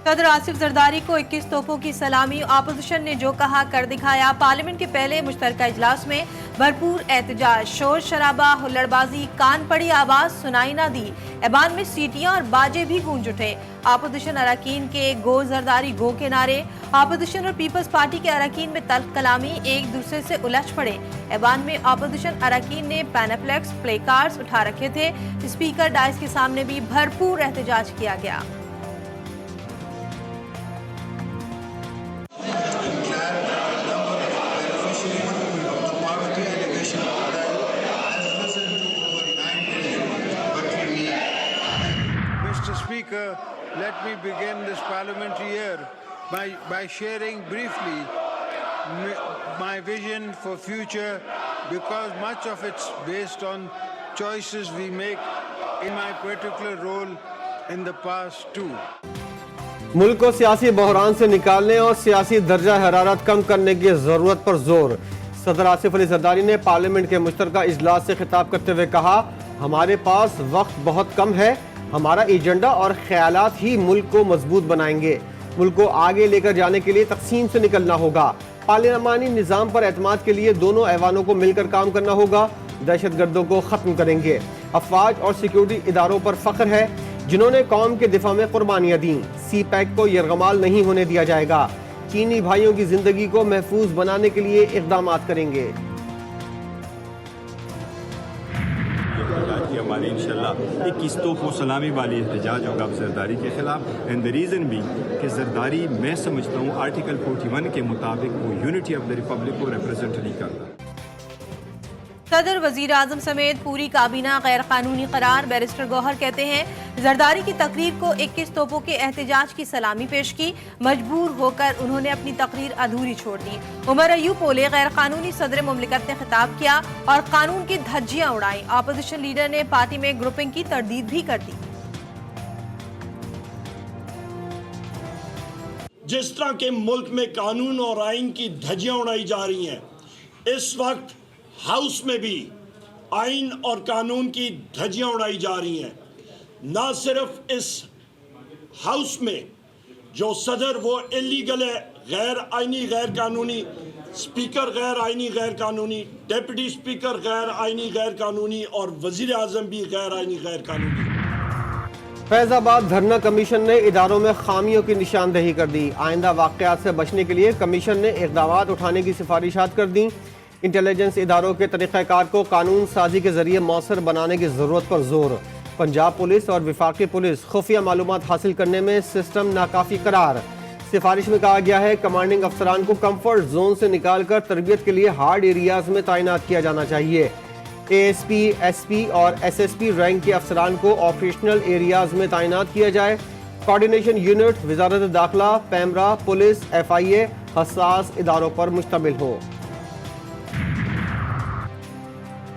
صدر آصف زرداری کو 21 توپوں کی سلامی، اپوزیشن نے جو کہا کر دکھایا۔ پارلیمنٹ کے پہلے مشترکہ اجلاس میں بھرپور احتجاج، شور شرابہ، ہلڑ بازی، کان پڑی آواز سنائی نہ دی۔ ایوان میں سیٹیاں اور باجے بھی گونج اٹھے۔ اپوزیشن اراکین کے گو زرداری گو کے نعرے، اپوزیشن اور پیپلز پارٹی کے اراکین میں تلخ کلامی، ایک دوسرے سے الجھ پڑے۔ ایوان میں اپوزیشن اراکین نے پیناپلیکس، پلے کارڈز اٹھا رکھے تھے۔ اسپیکر ڈائس کے سامنے بھی بھرپور احتجاج کیا گیا۔ Speaker, let me begin this parliamentary year by sharing briefly my vision for future, because much of it's based on choices we make in my particular role in the past too. ملک کو سیاسی بحران سے نکالنے اور سیاسی درجہ حرارت کم کرنے کی ضرورت پر زور۔ صدر آصف علی زرداری نے پارلیمنٹ کے مشترکہ اجلاس سے خطاب کرتے ہوئے کہا، ہمارے پاس وقت بہت کم ہے، ہمارا ایجنڈا اور خیالات ہی ملک کو مضبوط بنائیں گے۔ ملک کو آگے لے کر جانے کے لیے تقسیم سے نکلنا ہوگا۔ پارلیمانی نظام پر اعتماد کے لیے دونوں ایوانوں کو مل کر کام کرنا ہوگا۔ دہشت گردوں کو ختم کریں گے۔ افواج اور سیکیورٹی اداروں پر فخر ہے جنہوں نے قوم کے دفاع میں قربانیاں دیں۔ سی پیک کو یرغمال نہیں ہونے دیا جائے گا۔ چینی بھائیوں کی زندگی کو محفوظ بنانے کے لیے اقدامات کریں گے۔ ہمارے انشاءاللہ 21 توپ و سلامی والی احتجاج ہوگا زرداری کے خلاف، اینڈ دا ریزن بھی کہ زرداری میں سمجھتا ہوں آرٹیکل 41 کے مطابق وہ یونٹی آف دا ریپبلک کو ریپرزینٹ نہیں کرتا۔ صدر، وزیر اعظم سمیت پوری کابینہ غیر قانونی قرار۔ بیرسٹر گوہر کہتے ہیں زرداری کی تقریر کو 21 توپوں کے احتجاج کی سلامی پیش کی، مجبور ہو کر انہوں نے اپنی تقریر ادھوری چھوڑ دی۔ عمر ایوب بولے، غیر قانونی صدر مملکت نے خطاب کیا اور قانون کی دھجیاں اڑائیں۔ اپوزیشن لیڈر نے پارٹی میں گروپنگ کی تردید بھی کر دی۔ جس طرح کے ملک میں قانون اور آئین کی دھجیاں اڑائی جا رہی ہیں، اس وقت ہاؤس میں بھی آئین اور قانون کی دھجیاں اڑائی جا رہی ہیں۔ نہ صرف اس ہاؤس میں جو صدر وہ اللیگل ہے، غیر آئینی غیر قانونی، اسپیکر غیر آئینی غیر قانونی، ڈیپٹی اسپیکر غیر آئینی غیر قانونی، اور وزیر اعظم بھی غیر آئینی غیر قانونی۔ فیض آباد دھرنا کمیشن نے اداروں میں خامیوں کی نشاندہی کر دی۔ آئندہ واقعات سے بچنے کے لیے کمیشن نے اقدامات اٹھانے کی سفارشات کر دیں۔ انٹیلیجنس اداروں کے طریقہ کار کو قانون سازی کے ذریعے مؤثر بنانے کی ضرورت پر زور۔ پنجاب پولیس اور وفاقی پولیس خفیہ معلومات حاصل کرنے میں سسٹم ناکافی قرار۔ سفارش میں کہا گیا ہے کمانڈنگ افسران کو کمفرٹ زون سے نکال کر تربیت کے لیے ہارڈ ایریاز میں تعینات کیا جانا چاہیے۔ A S P, S P اور ایس ایس پی رینک کے افسران کو آپریشنل ایریاز میں تعینات کیا جائے۔ کوارڈینیشن یونٹ وزارت داخلہ، پیمرا، پولیس، ایف آئی اے حساس اداروں پر مشتمل ہو۔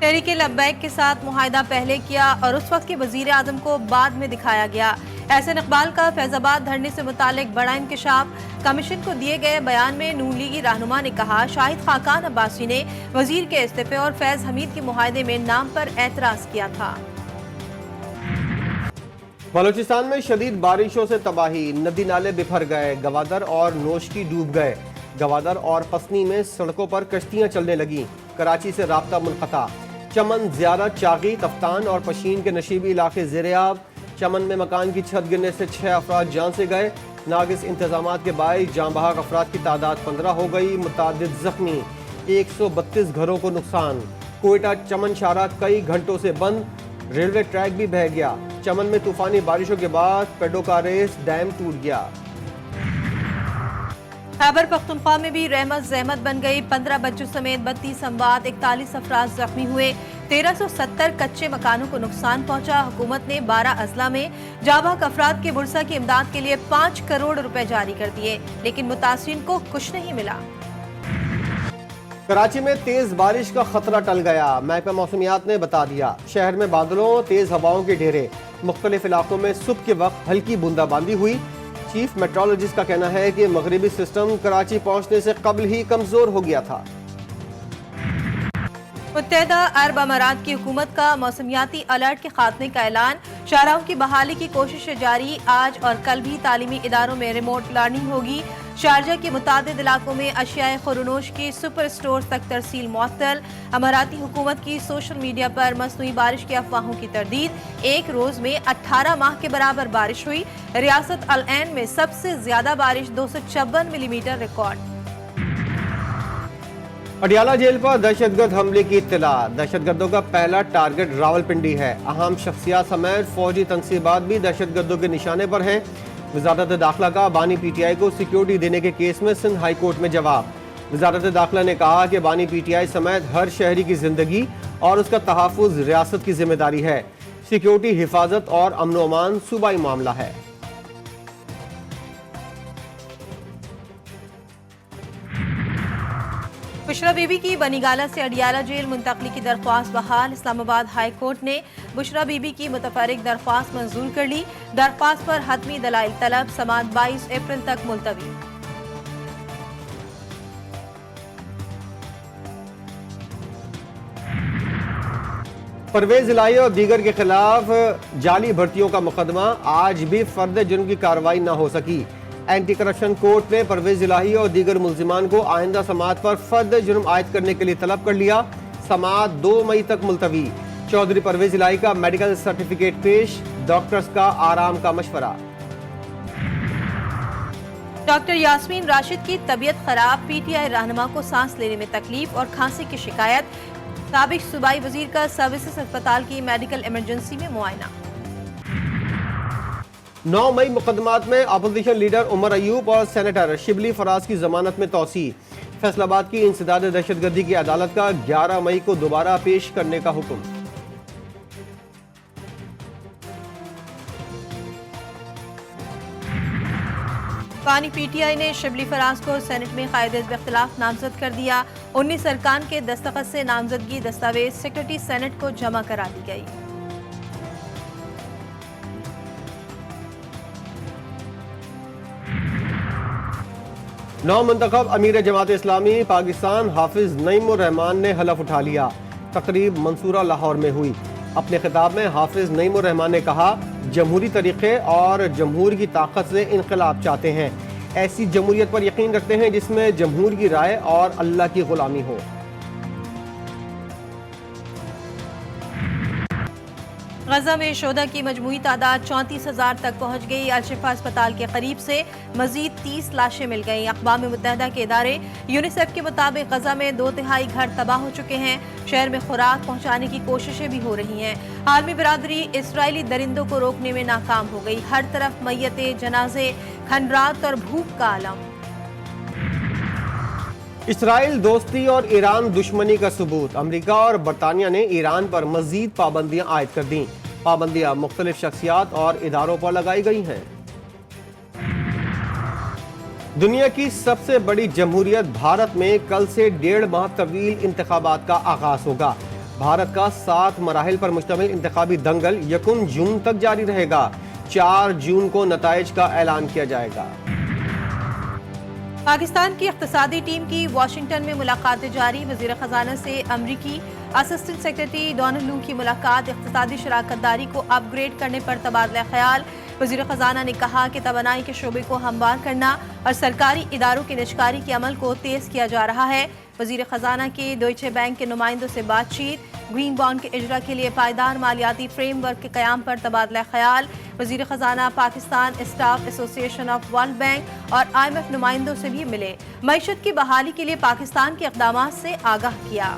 تحریک لبیک کے ساتھ معاہدہ پہلے کیا اور اس وقت کے وزیر اعظم کو بعد میں دکھایا گیا۔ احسن اقبال کا فیض آباد دھرنے سے متعلق بڑا انکشاف۔ کمیشن کو دیے گئے بیان میں نون لیگی رہنما نے کہا شاہد خاقان عباسی نے وزیر کے استعفے اور فیض حمید کے معاہدے میں نام پر اعتراض کیا تھا۔ بلوچستان میں شدید بارشوں سے تباہی، ندی نالے بکھر گئے، گوادر اور نوشکی ڈوب گئے۔ گوادر اور پسنی میں سڑکوں پر کشتیاں چلنے لگیں۔ کراچی سے رابطہ منقطع۔ چمن، زیارت، چاغی، تفتان اور پشین کے نشیبی علاقے زیر آب۔ چمن میں مکان کی چھت گرنے سے 6 افراد جان سے گئے۔ ناقص انتظامات کے باعث جاں بحق افراد کی تعداد 15 ہو گئی، متعدد زخمی، 132 گھروں کو نقصان۔ کوئٹہ چمن شاہراہ کئی گھنٹوں سے بند، ریلوے ٹریک بھی بہہ گیا۔ چمن میں طوفانی بارشوں کے بعد پیڈوکاریس ڈیم ٹوٹ گیا۔ خیبر پختونخوا میں بھی رحمت زحمت بن گئی، 15 بچوں سمیت 32 اموات، 41 افراد زخمی ہوئے، 1370 کچے مکانوں کو نقصان پہنچا۔ حکومت نے 12 اضلاع میں جاں بحق افراد کے ورثہ کی امداد کے لیے 5 کروڑ روپے جاری کر دیے، لیکن متاثرین کو کچھ نہیں ملا۔ کراچی میں تیز بارش کا خطرہ ٹل گیا، محکمہ موسمیات نے بتا دیا۔ شہر میں بادلوں، تیز ہواؤں کے ڈھیرے، مختلف علاقوں میں صبح کے وقت ہلکی بوندا باندی ہوئی۔ چیف میٹرولوجسٹ کا کہنا ہے کہ مغربی سسٹم کراچی پہنچنے سے قبل ہی کمزور ہو گیا تھا۔ मुत्तहदा अरब अमारात की हुकूमत का मौसमियाती अलर्ट के खात्मे का ऐलान। शाहराहों की बहाली की कोशिशें जारी। आज और कल भी तालीमी इदारों में रिमोट लर्निंग होगी। शारजा के मुतादिद इलाकों में अशियाए खुरनोश की सुपर स्टोर तक तरसील मुअत्तल। अमाराती हुकूमत की सोशल मीडिया पर मसनूई बारिश की अफवाहों की तरदीद। एक रोज में 18 माह के बराबर बारिश हुई। रियासत अल ऐन में सबसे ज्यादा बारिश 256 मिलीमीटर रिकॉर्ड। पटियाला जेल पर दहशतगर्द हमले की इत्तला। दहशतगर्दों का पहला टारगेट रावलपिंडी है। अहम शख्सियात समेत फौजी तनसीबात भी दहशतगर्दों के निशाने पर हैं। वजारत दाखिला का बानी पीटीआई को सिक्योरिटी देने के केस में सिंध हाई कोर्ट में जवाब। वजारत दाखिला ने कहा कि बानी पीटीआई समेत हर शहरी की जिंदगी और उसका तहफ़्फ़ुज़ रियासत की जिम्मेदारी है। सिक्योरिटी, हिफाजत और अमन व अमान सूबाई मामला है। बुशरा बीबी की बनीगाला से अडियाला जेल मुंतकली की दरख्वास्त बहाल। इस्लामाबाद हाई कोर्ट ने बुशरा बीबी की मुतफर्रिक दरख्वास्त मंजूर कर ली। दरख्वास्त पर हतमी दलाइल तलब। समाअत 22 अप्रैल तक मुलतवी। परवेज इलाही और दीगर के खिलाफ जाली भर्तियों का मुकदमा। आज भी फर्द जुर्म की कार्रवाई न हो सकी। एंटी करप्शन कोर्ट ने परवेज इलाही और दीगर मुल्जिमान को आइंदा समाअत पर फर्द जुर्म आयद करने के लिए तलब कर लिया। समाअत 2 मई तक मुलतवी। चौधरी परवेज इलाही का मेडिकल सर्टिफिकेट पेश। डॉक्टर्स का आराम का मशवरा। डॉक्टर यास्मीन राशिद की तबीयत खराब। पीटीआई रहनुमा को सांस लेने में तकलीफ और खांसी की शिकायत। साबिक सूबाई वजीर का सर्विसेज अस्पताल की मेडिकल इमरजेंसी में मुआयना। 9 मई मुकदमात में अपोजिशन लीडर उमर अयूब और सेनेटर शिबली फराज की जमानत में तौसी। फैसलाबाद की इंसदाद दहशतगर्दी की अदालत का 11 मई को दोबारा पेश करने का हुक्म। बानी पीटीआई ने शिबली फराज को सेनेट में कायदे इख्तिलाफ नामजद कर दिया। 19 अरकान के दस्तखत से नामजदगी दस्तावेज सेक्रेटरी सेनेट को जमा करा दी गई। नौ मुंतखब अमीर जमात इस्लामी पाकिस्तान हाफिज नईमुर रहमान ने हलफ उठा लिया। तकरीब मंसूरा लाहौर में हुई। अपने खिताब में हाफिज नईमुर रहमान ने कहा, जमहूरी तरीके और जमहूर की ताकत से इनकलाब चाहते हैं। ऐसी जमहूरियत पर यकीन रखते हैं जिसमें जमहूर की राय और अल्लाह की गुलामी हो। गजा में शोधा की मजमूई तादाद 34,000 तक पहुँच गई। अल-शिफा अस्पताल के करीब से मजीद 30 लाशें मिल गईं। अक़वाम मुत्तहदा के इदारे यूनिसेफ के मुताबिक गजा में 2/3 घर तबाह हो चुके हैं। शहर में खुराक पहुँचाने की कोशिशें भी हो रही हैं। आलमी बिरादरी इसराइली दरिंदों को रोकने में नाकाम हो गई। हर तरफ मैयतें, जनाजे, खंडरात और भूख का आलम। इसराइल दोस्ती और ईरान दुश्मनी का सबूत। अमेरिका और बरतानिया ने ईरान पर मजीद पाबंदियां आयद कर दी। पाबंदियां मुख्तलिफ शख्सियात और इदारों पर लगाई गई हैं। दुनिया की सबसे बड़ी जमहूरियत भारत में कल से 1.5 माह तवील इंतखाबात का आगाज होगा। भारत का 7 मराहिल पर मुश्तमिल इंतखाबी दंगल 1 जून तक जारी रहेगा। 4 जून को नताइज का ऐलान किया जाएगा। पाकिस्तान की इख्तिसादी टीम की वाशिंगटन में मुलाकातें जारी। वजीर खजाना से अमरीकी असिस्टेंट सेक्रेटरी डोनाल्ड लू की मुलाकात। इख्तिसादी शराकतदारी को अपग्रेड करने पर तबादला ख्याल। वजीर खजाना ने कहा कि तवानाई के शोबे को हमवार करना और सरकारी इदारों की निजकारी के अमल को तेज किया जा रहा है। वजीर खजाना के डॉइचे बैंक के नुमाइंदों से बातचीत। ग्रीन बॉन्ड के इजरा के लिए पायदार मालियाती फ्रेमवर्क के क़याम पर तबादला ख्याल। वजीर खजाना Pakistan staff association of world bank और IMF नुमाइंदों से भी मिले। मईशत की बहाली के लिए पाकिस्तान के इक़दामात से आगाह किया।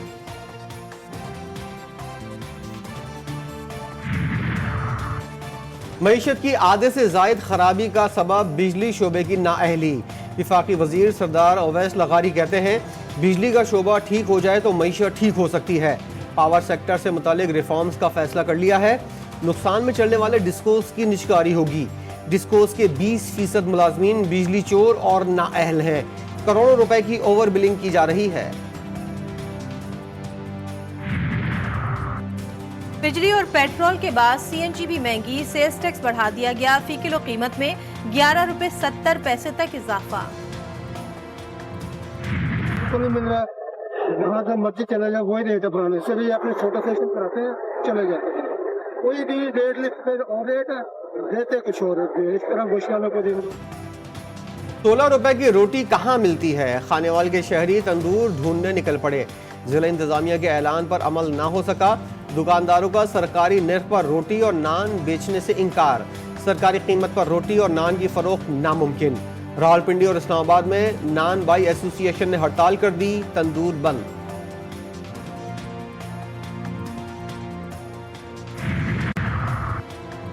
मईशत की आधे से जायद खराबी का सबब बिजली शोबे की नाअहली। वफाकी वजीर सरदार ओवैस लगारी कहते हैं, बिजली का शोबा ठीक हो जाए तो मईशत ठीक हो सकती है। पावर सेक्टर से मुतालिक रिफॉर्म्स का फैसला कर लिया है। नुकसान में चलने वाले डिस्कोस की निजकारी होगी। डिस्कोस के 20% मुलाजमीन बिजली चोर और नाअहल हैं। करोड़ों रुपए की ओवर बिलिंग की जा रही है। बिजली और पेट्रोल के बाद CNG भी महंगी। सेल्स टैक्स बढ़ा दिया गया। फी किलो कीमत में 11 रुपए 70 पैसे तक इजाफा। नहीं मिल रहा, जहाँ जब मर्जी चले जाओ वही रेट है पुराने से भी अपने फोटो सेशन कराते हैं चले जाते हैं कोई भी रेट लिखते और रेट है देते कुछ और है इस तरह गोश्त वालों को दे 16 रुपए की रोटी कहाँ मिलती है? खानेवाल के शहरी तंदूर ढूंढने निकल पड़े। जिला इंतजामिया के ऐलान पर अमल ना हो सका। दुकानदारों का सरकारी निर्ख पर रोटी और नान बेचने से इनकार। सरकारी कीमत पर रोटी और नान की फरोख्त नामुमकिन। रावलपिंडी और इस्लामाबाद में नान बाई एसोसिएशन ने हड़ताल कर दी, तंदूर बंद।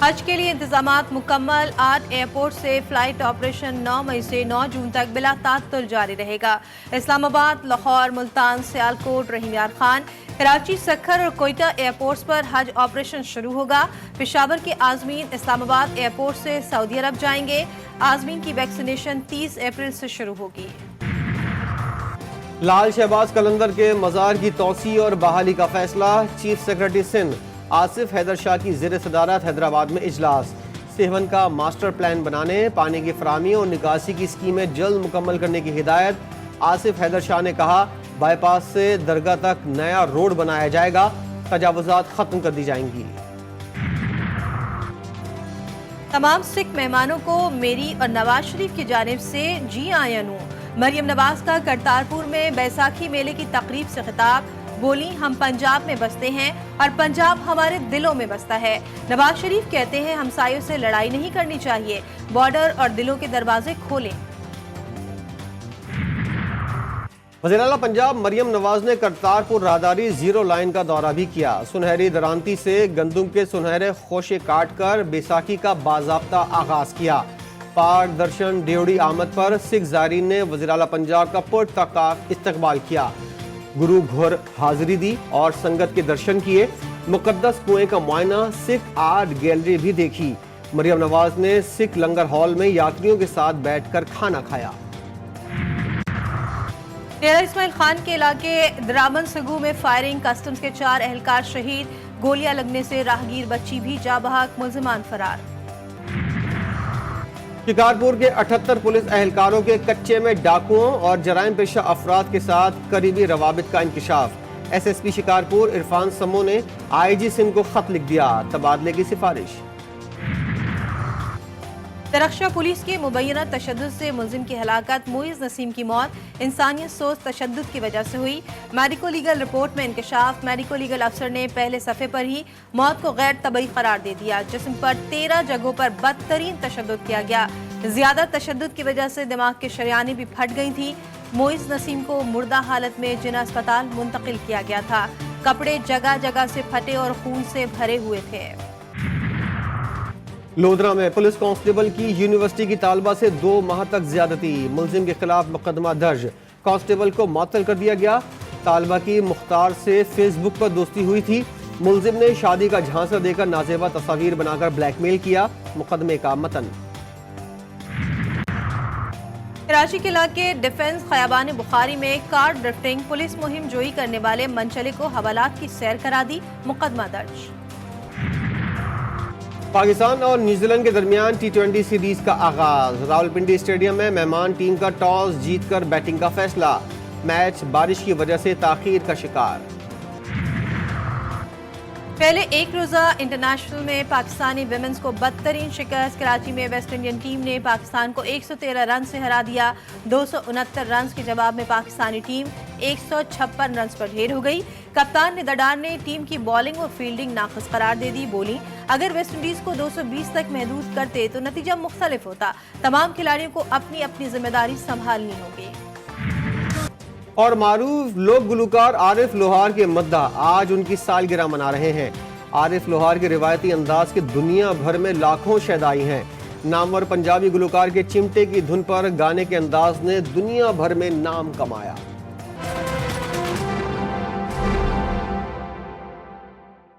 हज के लिए इंतजामात मुकम्मल। 8 एयरपोर्ट से फ्लाइट ऑपरेशन 9 मई से 9 जून तक बिला तात्तुल जारी रहेगा। इस्लामाबाद, लाहौर, मुल्तान, सियालकोट, रहीम यार खान, कराची, सक्खर और कोयटा एयरपोर्ट्स पर हज ऑपरेशन शुरू होगा। पेशावर के आज़मीन इस्लामाबाद एयरपोर्ट से सऊदी अरब जाएंगे। आज़मीन की वैक्सीनेशन 30 अप्रैल से शुरू होगी। लाल शहबाज कलंदर के मज़ार की तोसी और बहाली का फैसला। चीफ सेक्रेटरी सिंध आसिफ हैदर शाह की ज़ेर सदारत हैदराबाद में इजलास। सेवन का मास्टर प्लान बनाने, पानी की फराहमी और निकासी की स्कीमें जल्द मुकम्मल करने की हिदायत। आसिफ हैदर शाह ने कहा, बाईपास से दरगाह तक नया रोड बनाया जाएगा, तजावुज़ात खत्म कर दी जाएंगी। तमाम सिख मेहमानों को मेरी और नवाज शरीफ की जानिब से जी आयन हूँ। मरियम नवाज का करतारपुर में बैसाखी मेले की तकरीब से खिताब। बोली, हम पंजाब में बसते हैं और पंजाब हमारे दिलों में बसता है। नवाज शरीफ कहते हैं हमसायों से लड़ाई नहीं करनी चाहिए, बॉर्डर और दिलों के दरवाजे खोलें। वज़ीर आला पंजाब मरियम नवाज ने करतारपुर राहदारी जीरो लाइन का दौरा भी किया। सुनहरी दरांती से गंदुम के सुनहरे खोशे काट कर बैसाखी का बाज़ाब्ता आगाज किया। पाक दर्शन ड्योढ़ी आमद पर सिख ज़ायरीन ने वज़ीर आला पंजाब का पुरतकाक इस्तकबाल किया। गुरु घोर हाजिरी दी और संगत के दर्शन किए। मुकद्दस कुएं का मुआयना, सिख आर्ट गैलरी भी देखी। मरियम नवाज ने सिख लंगर हॉल में यात्रियों के साथ बैठकर खाना खाया। डेरा इस्माइल खान के इलाके द्रामन सगू में फायरिंग, कस्टम्स के 4 एहलकार शहीद। गोलियां लगने से राहगीर बच्ची भी जा बहक, मुल्जिमान फरार। शिकारपुर के 78 पुलिस एहलकारों के कच्चे में डाकुओं और जराइम पेशा अफराद के साथ करीबी रवाबित का इंकशाफ। SSP शिकारपुर इरफान समो ने IG सिंध को खत लिख दिया, तबादले की सिफारिश। दरख्शा पुलिस के मुबैना तशद्दुद से मुलजिम की हलाकत, मोइज़ नसीम की मौत इंसानियत सोच तशद्दुद की वजह से हुई। मेडिको लीगल रिपोर्ट में इंकशाफ। मेडिको लीगल अफसर ने पहले सफ़े पर ही मौत को गैर तबई करार दे दिया। जिस्म पर 13 जगहों पर बदतरीन तशद्दुद किया गया। ज्यादा तशद्दुद की वजह से दिमाग के शरियानी भी फट गई थी। मोइज़ नसीम को मुर्दा हालत में जिना अस्पताल मुंतकिल किया गया था। कपड़े जगह जगह से फटे और खून से भरे हुए थे। लोधरा में पुलिस कांस्टेबल की यूनिवर्सिटी की तालबा से 2 माह तक ज्यादती। मुलजिम के खिलाफ मुकदमा दर्ज। कांस्टेबल को मुअत्तल कर दिया गया। तालबा की मुख्तार से फेसबुक पर दोस्ती हुई थी। मुलजिम ने शादी का झांसा देकर नाजेबा तस्वीर बनाकर ब्लैकमेल किया। मुकदमे का मतन। कराची के इलाके डिफेंस खयाबान बुखारी में कार ड्रिफ्टिंग, पुलिस मुहिम जोई करने वाले मनचले को हवालात की सैर करा दी। मुकदमा दर्ज। पाकिस्तान और न्यूजीलैंड के दरमियान T20 सीरीज का आगाज। रावलपिंडी स्टेडियम में मेहमान टीम का टॉस जीतकर बैटिंग का फैसला। मैच बारिश की वजह से ताखीर का शिकार। पहले एक रोजा इंटरनेशनल में पाकिस्तानी विमेंस को बदतरीन शिकस्त। कराची में वेस्ट इंडियन टीम ने पाकिस्तान को 113 रन से हरा दिया। 269 रन के जवाब में पाकिस्तानी टीम 156 रन पर ढेर हो गई। कप्तान निदाडार ने टीम की बॉलिंग और फील्डिंग नाक़िस करार दे दी। बोली, अगर वेस्ट इंडीज को 220 तक महदूद करते तो नतीजा मुख्तलिफ होता। तमाम खिलाड़ियों को अपनी अपनी जिम्मेदारी संभालनी होगी। और मारूफ लोक गुलकार आरिफ लोहार के मद्दा आज उनकी सालगिरह मना रहे हैं। आरिफ लोहार के रिवायती अंदाज के दुनिया भर में लाखों शहदाई हैं। नामवर पंजाबी गुलकार के चिमटे की धुन पर गाने के अंदाज ने दुनिया भर में नाम कमाया।